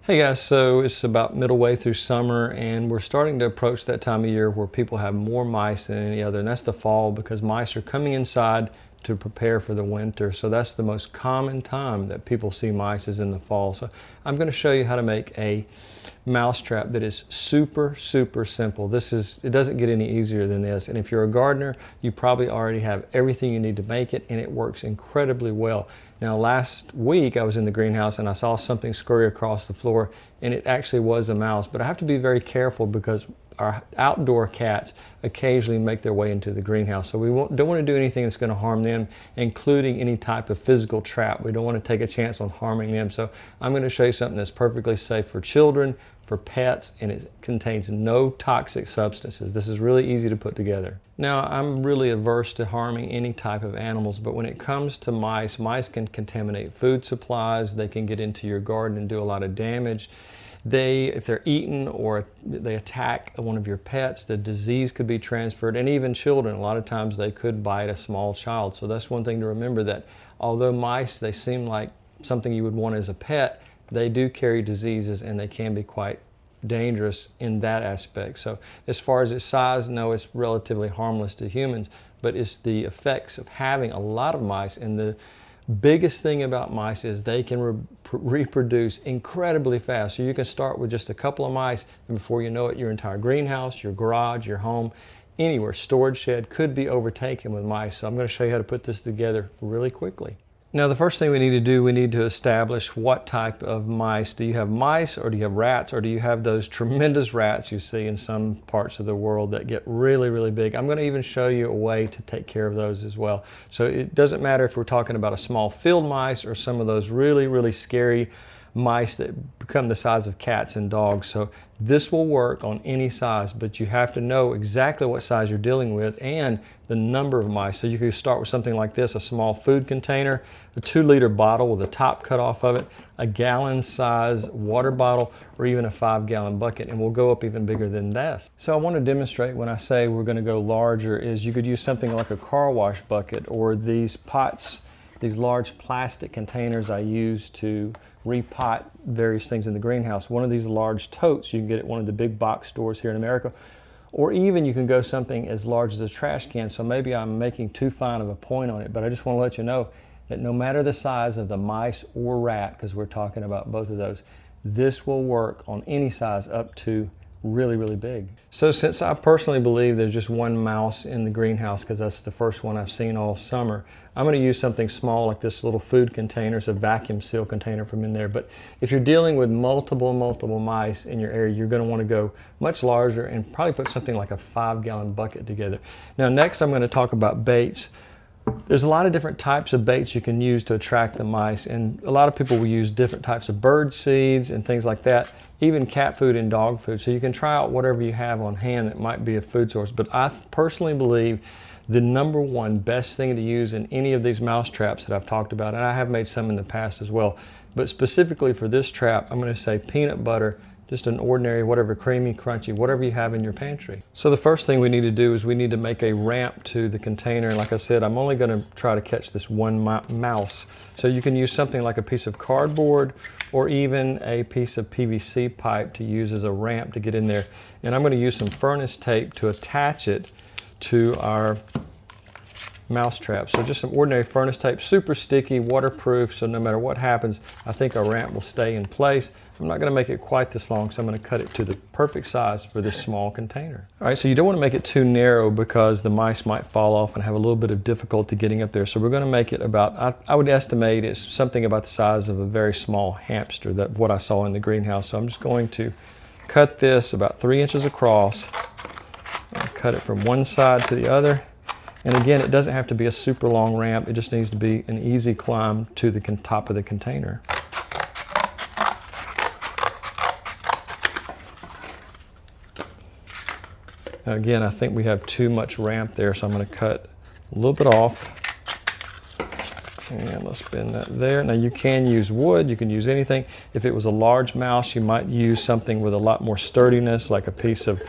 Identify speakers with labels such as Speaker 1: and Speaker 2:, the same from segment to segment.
Speaker 1: Hey guys, so it's about middle way through summer and we're starting to approach that time of year where people have more mice than any other, and that's the fall because mice are coming inside to prepare for the winter. So that's the most common time that people see mice is in the fall. So I'm going to show you how to make a mousetrap that is super simple. It doesn't get any easier than this, and if you're a gardener you probably already have everything you need to make it, and it works incredibly well. Now last week I was in the greenhouse and I saw something scurry across the floor, and it actually was a mouse, but I have to be very careful because our outdoor cats occasionally make their way into the greenhouse, so we don't want to do anything that's going to harm them, including any type of physical trap. We don't want to take a chance on harming them. So I'm going to show you something that's perfectly safe for children, for pets, and it contains no toxic substances. This is really easy to put together. Now, I'm really averse to harming any type of animals, but when it comes to mice, mice can contaminate food supplies. They can get into your garden and do a lot of damage. If they're eaten or they attack one of your pets, the disease could be transferred, and even children, a lot of times they could bite a small child. So that's one thing to remember, that although mice, they seem like something you would want as a pet, they do carry diseases and they can be quite dangerous in that aspect. So as far as its size, no, it's relatively harmless to humans, but it's the effects of having a lot of mice. And the biggest thing about mice is they can reproduce incredibly fast. So you can start with just a couple of mice, and before you know it, your entire greenhouse, your garage, your home, anywhere, storage shed could be overtaken with mice. So I'm going to show you how to put this together really quickly. Now the first thing we need to do, we need to establish what type of mice. Do you have mice, or do you have rats, or do you have those tremendous rats you see in some parts of the world that get really big? I'm going to even show you a way to take care of those as well. So it doesn't matter if we're talking about a small field mice or some of those really scary mice that become the size of cats and dogs. So this will work on any size, but you have to know exactly what size you're dealing with and the number of mice. So you could start with something like this: a small food container, a 2-liter bottle with the top cut off of it, a gallon size water bottle, or even a 5-gallon bucket, and we'll go up even bigger than this. So I want to demonstrate when I say we're going to go larger is you could use something like a car wash bucket, or these pots, these large plastic containers I use to repot various things in the greenhouse. One of these large totes you can get at one of the big box stores here in America, or even you can go something as large as a trash can. So maybe I'm making too fine of a point on it, but I just want to let you know that no matter the size of the mice or rat, because we're talking about both of those, this will work on any size up to really big. So since I personally believe there's just one mouse in the greenhouse, because that's the first one I've seen all summer, I'm going to use something small like this little food container. It's a vacuum seal container from in there. But if you're dealing with multiple mice in your area, you're going to want to go much larger and probably put something like a 5-gallon bucket together. Now next I'm going to talk about baits. There's a lot of different types of baits you can use to attract the mice, and a lot of people will use different types of bird seeds and things like that, even cat food and dog food. So you can try out whatever you have on hand that might be a food source. But I personally believe the number one best thing to use in any of these mouse traps that I've talked about, and I have made some in the past as well, but specifically for this trap, I'm going to say peanut butter. Just an ordinary, whatever, creamy, crunchy, whatever you have in your pantry. So the first thing we need to do is we need to make a ramp to the container. And like I said, I'm only going to try to catch this one mouse. So you can use something like a piece of cardboard or even a piece of PVC pipe to use as a ramp to get in there. And I'm going to use some furnace tape to attach it to our mousetrap. So just some ordinary furnace tape, super sticky, waterproof, so no matter what happens, I think our ramp will stay in place. I'm not going to make it quite this long, so I'm going to cut it to the perfect size for this small container. All right, so you don't want to make it too narrow because the mice might fall off and have a little bit of difficulty getting up there. So we're going to make it about, I would estimate it's something about the size of a very small hamster, that what I saw in the greenhouse. So I'm just going to cut this about 3 inches across, and cut it from one side to the other. And again, it doesn't have to be a super long ramp. It just needs to be an easy climb to the top of the container. Now again, I think we have too much ramp there, so I'm going to cut a little bit off. And let's bend that there. Now you can use wood, you can use anything. If it was a large mouse, you might use something with a lot more sturdiness, like a piece of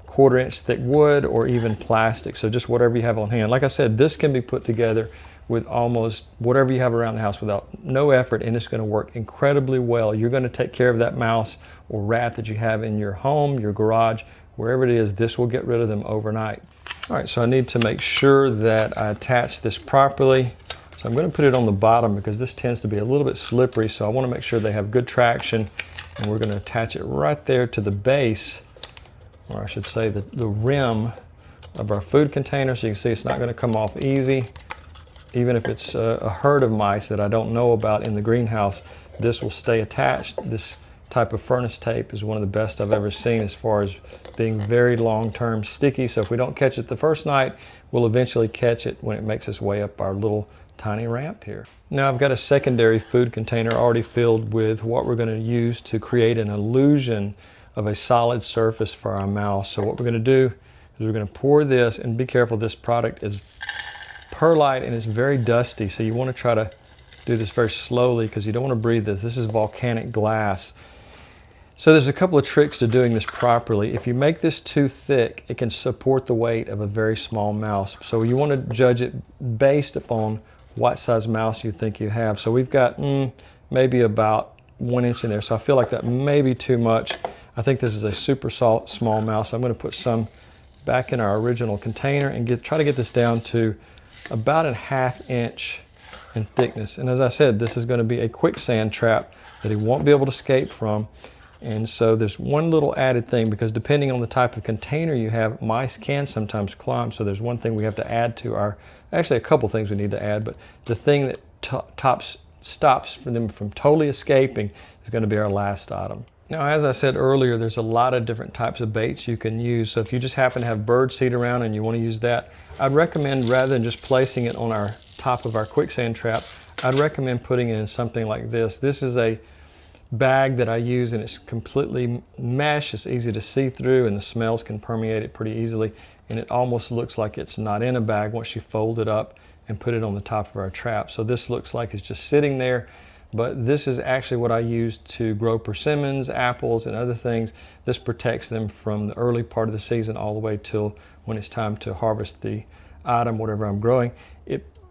Speaker 1: 1/4 inch thick wood or even plastic. So just whatever you have on hand. Like I said, this can be put together with almost whatever you have around the house without no effort, and it's going to work incredibly well. You're going to take care of that mouse or rat that you have in your home, your garage, wherever it is. This will get rid of them overnight. All right, so I need to make sure that I attach this properly. So I'm going to put it on the bottom because this tends to be a little bit slippery, so I want to make sure they have good traction, and we're going to attach it right there to the base, or I should say the rim of our food container. So you can see it's not going to come off easy. Even if it's a herd of mice that I don't know about in the greenhouse, this will stay attached. This type of furnace tape is one of the best I've ever seen as far as being very long-term sticky. So if we don't catch it the first night, we'll eventually catch it when it makes its way up our little tiny ramp here. Now I've got a secondary food container already filled with what we're going to use to create an illusion of a solid surface for our mouse. So what we're going to do is we're going to pour this, and be careful, this product is perlite and it's very dusty, so you want to try to do this very slowly because you don't want to breathe this. This is volcanic glass. So there's a couple of tricks to doing this properly. If you make this too thick, it can support the weight of a very small mouse. So you want to judge it based upon what size mouse you think you have. So we've got maybe about 1 inch in there, so I feel like that may be too much. I think this is a super small mouse. I'm going to put some back in our original container and try to get this down to about a 1/2 inch in thickness. And as I said, this is going to be a quicksand trap that he won't be able to escape from. And so there's one little added thing, because depending on the type of container you have, mice can sometimes climb. So there's one thing we have to add to our, actually a couple things we need to add, but the thing that stops them from totally escaping is going to be our last item. Now, as I said earlier, there's a lot of different types of baits you can use. So if you just happen to have bird seed around and you want to use that, I'd recommend, rather than just placing it on our top of our quicksand trap, I'd recommend putting it in something like this. This is a bag that I use, and it's completely mesh. It's easy to see through, and the smells can permeate it pretty easily. And it almost looks like it's not in a bag once you fold it up and put it on the top of our trap. So this looks like it's just sitting there. But this is actually what I use to grow persimmons, apples, and other things. This protects them from the early part of the season all the way till when it's time to harvest the item, whatever I'm growing.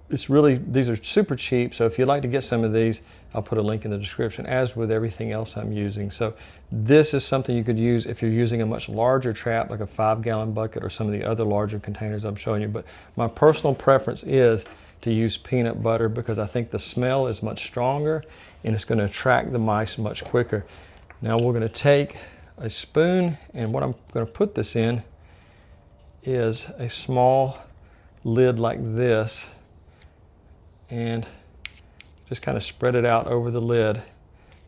Speaker 1: It's really, these are super cheap, so if you'd like to get some of these, I'll put a link in the description, as with everything else I'm using. So this is something you could use if you're using a much larger trap, like a 5-gallon bucket or some of the other larger containers I'm showing you. But my personal preference is to use peanut butter, because I think the smell is much stronger and it's going to attract the mice much quicker. Now we're going to take a spoon, and what I'm going to put this in is a small lid like this, and just kind of spread it out over the lid.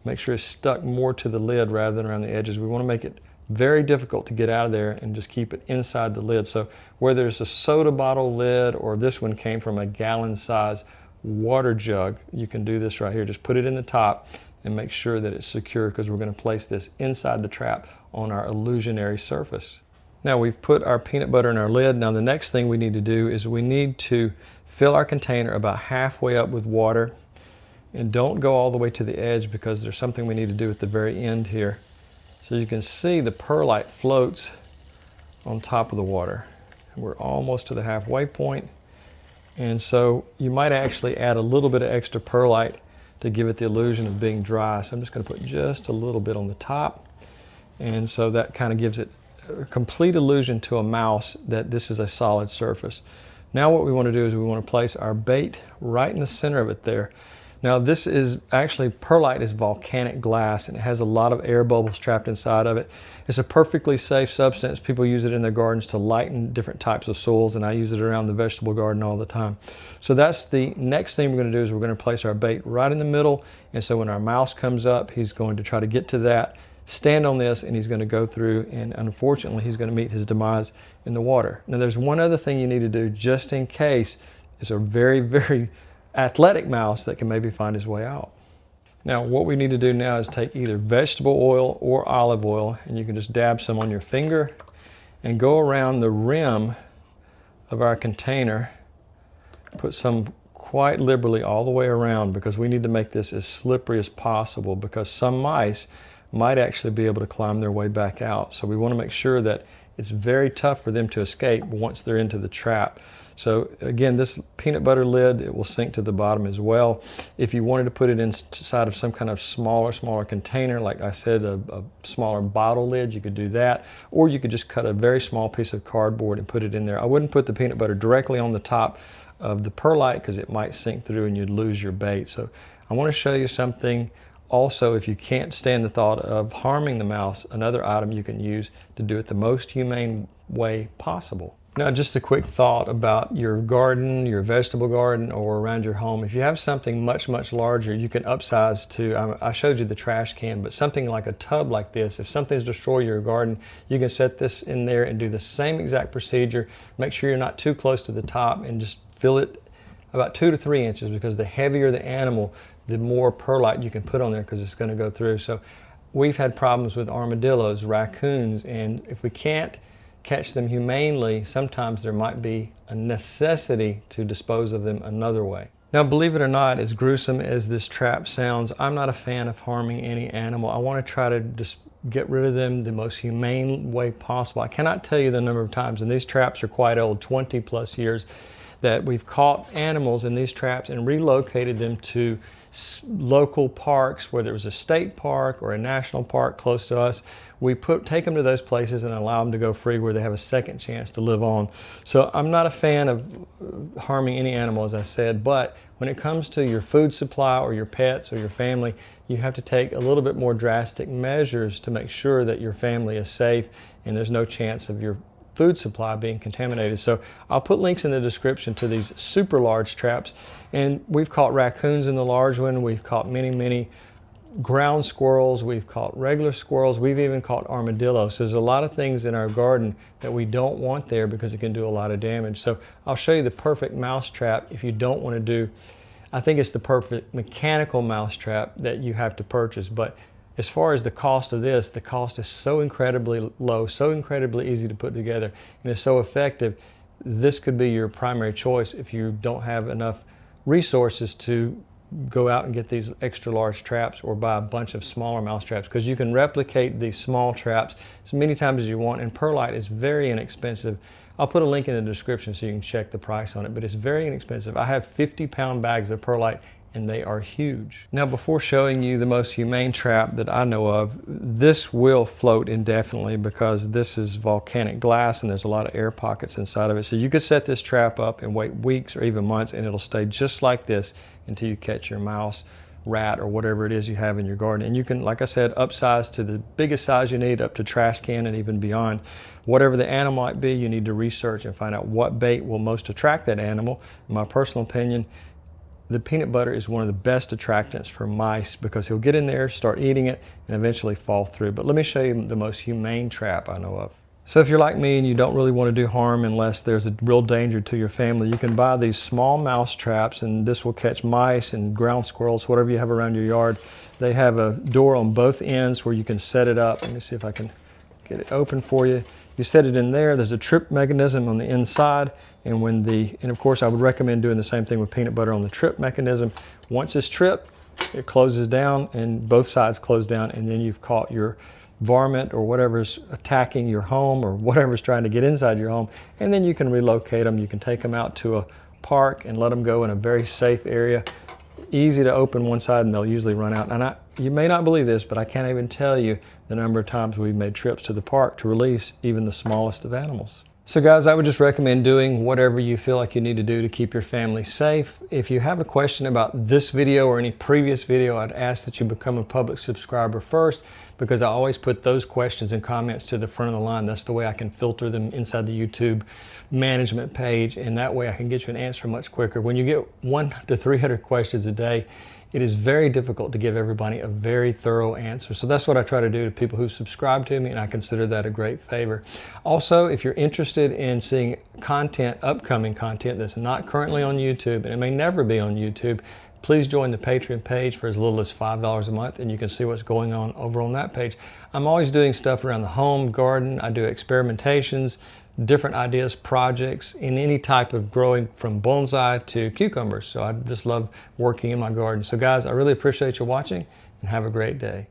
Speaker 1: Make sure it's stuck more to the lid rather than around the edges. We want to make it very difficult to get out of there and just keep it inside the lid. So whether it's a soda bottle lid or this one came from a gallon size water jug, you can do this right here. Just put it in the top and make sure that it's secure, because we're going to place this inside the trap on our illusionary surface. Now we've put our peanut butter in our lid. Now the next thing we need to do is we need to fill our container about halfway up with water, and don't go all the way to the edge, because there's something we need to do at the very end here. So you can see the perlite floats on top of the water. We're almost to the halfway point, and so you might actually add a little bit of extra perlite to give it the illusion of being dry. So I'm just going to put just a little bit on the top, and so that kind of gives it a complete illusion to a mouse that this is a solid surface. Now what we want to do is we want to place our bait right in the center of it there. Now this is actually, perlite is volcanic glass, and it has a lot of air bubbles trapped inside of it. It's a perfectly safe substance. People use it in their gardens to lighten different types of soils, and I use it around the vegetable garden all the time. So that's the next thing we're going to do, is we're going to place our bait right in the middle, and so when our mouse comes up, he's going to try to get to that, stand on this, and he's going to go through, and unfortunately he's going to meet his demise in the water. Now there's one other thing you need to do just in case. It's a very, very athletic mouse that can maybe find his way out. Now what we need to do now is take either vegetable oil or olive oil, and you can just dab some on your finger and go around the rim of our container. Put some quite liberally all the way around, because we need to make this as slippery as possible, because some mice might actually be able to climb their way back out. So we want to make sure that it's very tough for them to escape once they're into the trap. So again, this peanut butter lid, it will sink to the bottom as well. If you wanted to put it inside of some kind of smaller container, like I said, a smaller bottle lid, you could do that. Or you could just cut a very small piece of cardboard and put it in there. I wouldn't put the peanut butter directly on the top of the perlite because it might sink through and you'd lose your bait. So I want to show you something. Also, if you can't stand the thought of harming the mouse, another item you can use to do it the most humane way possible. Now, just a quick thought about your garden, your vegetable garden, or around your home. If you have something much larger, you can upsize to, I showed you the trash can, but something like a tub like this. If something's destroyed your garden, you can set this in there and do the same exact procedure. Make sure you're not too close to the top and just fill it about 2 to 3 inches, because the heavier the animal, the more perlite you can put on there because it's going to go through. So we've had problems with armadillos, raccoons, and if we can't catch them humanely, sometimes there might be a necessity to dispose of them another way. Now, believe it or not, as gruesome as this trap sounds, I'm not a fan of harming any animal. I want to try to just get rid of them the most humane way possible. I cannot tell you the number of times, and these traps are quite old, 20+ years, that we've caught animals in these traps and relocated them to local parks, whether it was a state park or a national park close to us. We take them to those places and allow them to go free where they have a second chance to live on. So I'm not a fan of harming any animal, as I said, but when it comes to your food supply or your pets or your family, you have to take a little bit more drastic measures to make sure that your family is safe and there's no chance of your food supply being contaminated. So I'll put links in the description to these super large traps, and we've caught raccoons in the large one. We've caught many ground squirrels. We've caught regular squirrels. We've even caught armadillos. So there's a lot of things in our garden that we don't want there because it can do a lot of damage. So I'll show you the perfect mouse trap if you don't want to do, I think it's the perfect mechanical mouse trap that you have to purchase. But as far as the cost of this, the cost is so incredibly low, so incredibly easy to put together, and it's so effective. This could be your primary choice if you don't have enough resources to go out and get these extra large traps or buy a bunch of smaller mouse traps, because you can replicate these small traps as many times as you want, and perlite is very inexpensive. I'll put a link in the description so you can check the price on it, but it's very inexpensive. I have 50-pound bags of perlite and they are huge. Now, before showing you the most humane trap that I know of, this will float indefinitely because this is volcanic glass and there's a lot of air pockets inside of it. So you could set this trap up and wait weeks or even months and it'll stay just like this until you catch your mouse, rat, or whatever it is you have in your garden. And you can, like I said, upsize to the biggest size you need, up to trash can and even beyond. Whatever the animal might be, you need to research and find out what bait will most attract that animal. In my personal opinion, the peanut butter is one of the best attractants for mice because he'll get in there, start eating it, and eventually fall through. But let me show you the most humane trap I know of. So if you're like me and you don't really want to do harm unless there's a real danger to your family, you can buy these small mouse traps, and this will catch mice and ground squirrels, whatever you have around your yard. They have a door on both ends where you can set it up. Let me see if I can get it open for you. You set it in there. There's a trip mechanism on the inside. And of course I would recommend doing the same thing with peanut butter on the trip mechanism. Once it's tripped, it closes down and both sides close down, and then you've caught your varmint or whatever's attacking your home or whatever's trying to get inside your home, and then you can relocate them. You can take them out to a park and let them go in a very safe area. Easy to open one side and they'll usually run out. And you may not believe this, but I can't even tell you the number of times we've made trips to the park to release even the smallest of animals. So guys, I would just recommend doing whatever you feel like you need to do to keep your family safe. If you have a question about this video or any previous video, I'd ask that you become a public subscriber first, because I always put those questions and comments to the front of the line. That's the way I can filter them inside the YouTube management page, and that way I can get you an answer much quicker. When you get 100 to 300 questions a day, it is very difficult to give everybody a very thorough answer. So that's what I try to do to people who subscribe to me, and I consider that a great favor. Also, if you're interested in seeing content, upcoming content that's not currently on YouTube, and it may never be on YouTube, please join the Patreon page for as little as $5 a month, and you can see what's going on over on that page. I'm always doing stuff around the home, garden. I do experimentations, different ideas, projects in any type of growing, from bonsai to cucumbers. So I just love working in my garden. So guys, I really appreciate you watching, and have a great day.